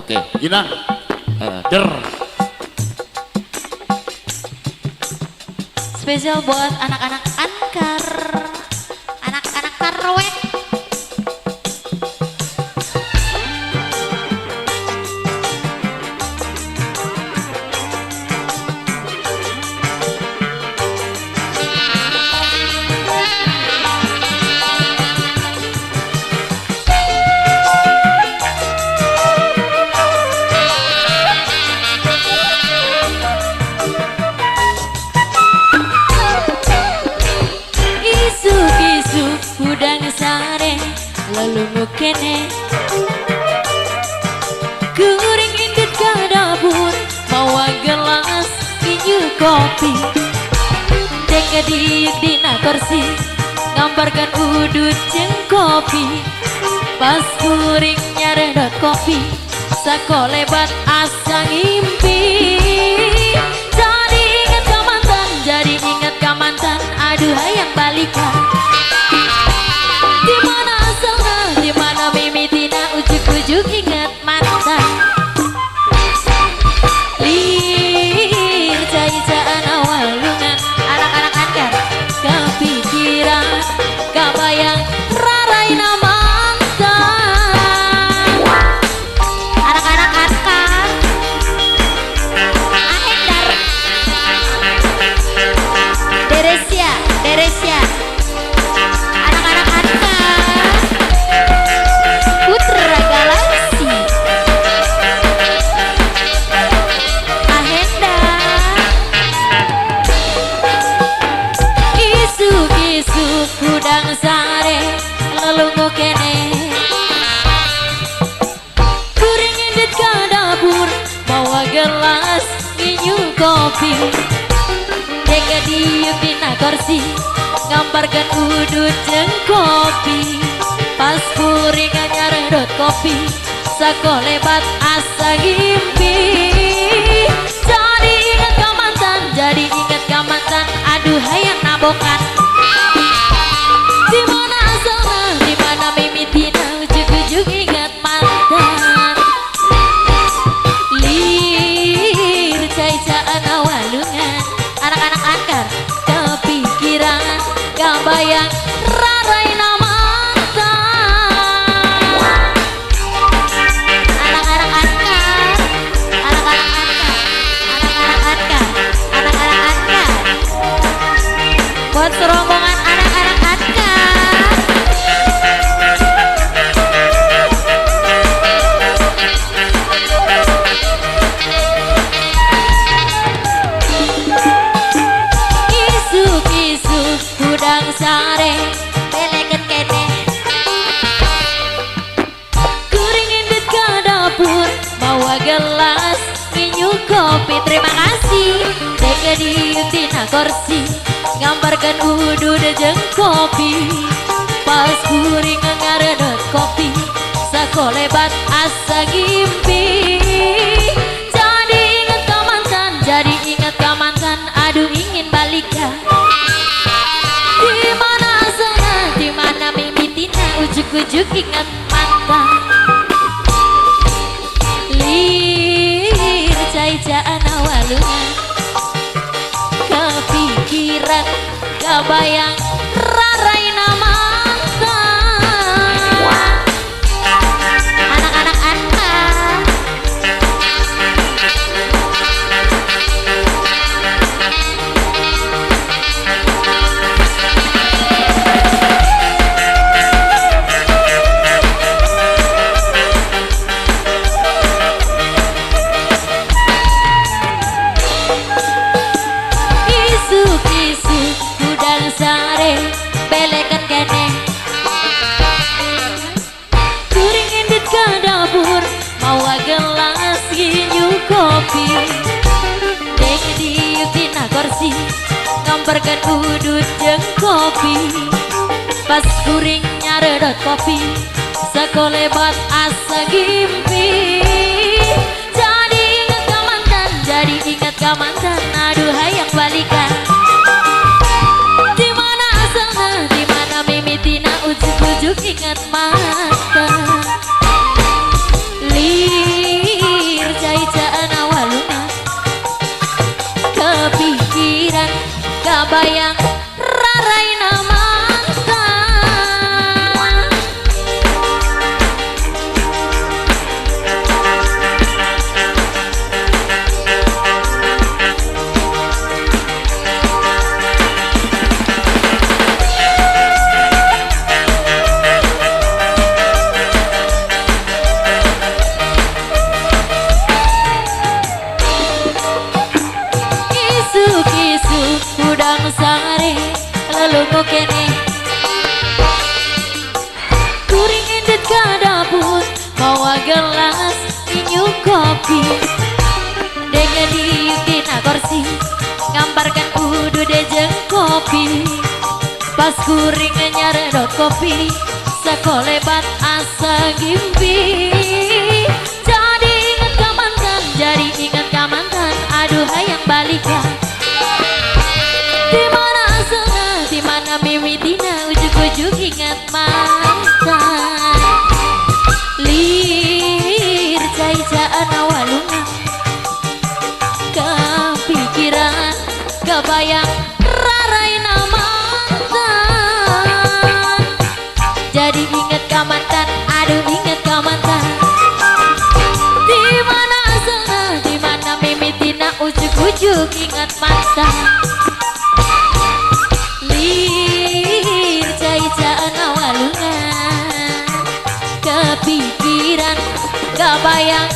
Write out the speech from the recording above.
Oke, Gina. Der. Spesial buat anak-anak Ankar, anak-anak Karwek. Lalu mukene kuring indit ke dapur bawa gelas minyu kopi deka dina kursi ngambarkan udut jeung kopi pas kuring nyaredot kopi sakolebat asa ngimpi jadi ingat ka mantan aduh hayang balikan ujuk ingat mantan lir cai-caan awalungan anak-anak Ankar kepikiran kabayang raraina mantan anak-anak Ankar Ahendar Deresya anak-anak Ankar Putra Galaksi Ahenda Isuk-isuk udang sare lelunggu kene kuring indit ke dapur bawa gelas minyu kopi deka diuk dina kursi ngambarkan udut jeung kopi pas kuring nyaredot kopi sakolebat asa ngimpi jadi ingat ka mantan aduh hayang nabokan dimana asalna dimana mimitina ujuk-ujuk ingat mantan lir cai-caan awalungan anak-anak Ankar kepikiran kabayang raraina buat serombongan anak-anak Ankar isuk-isuk udang sare beleket kene kuring indit ke dapur bawa gelas minyu kopi terima kasih deka diuk dina kursi ngambarkan udut jeung kopi pas kuring ngaredot kopi sakolebat asa ngimpi jadi ingat ka mantan aduh ingin balikan dimana asalna dimana mimitina ujuk-ujuk ingat mantan lir cai-caan awalungan kepikiran kabayang raraina mantan anak-anak Ankar isuk-isuk udang sare belekan kene kuring indit ke dapur bawa gelas minyu kopi deka diuk dina kursi ngambarkan udut jeung kopi pas kuring nyaredot kopi sakolebat asa ngimpi jadi ingat ka mantan aduh hayang balikan dimana asalna dimana mimitina ujuk-ujuk ingat mantan lir lungo kene kuring indet ka dapur bawa gelas minum kopi dengan diukina kursi ngambarkan kudu dejeng kopi pas kuring nyaredot kopi sekolebat asa gimpi jadi ingat ka mantan jadi ingat ka mantan aduh hayang balikan dimana asana dimana mimitina ujuk-ujuk ingat mantan lir cai-caan awalungan kepikiran kebayang raraina mantan jadi ingat ka mantan aduh ingat ka mantan dimana asana dimana mimitina ujuk-ujuk ingat mantan lir cai-caan awalungan kepikiran kebayang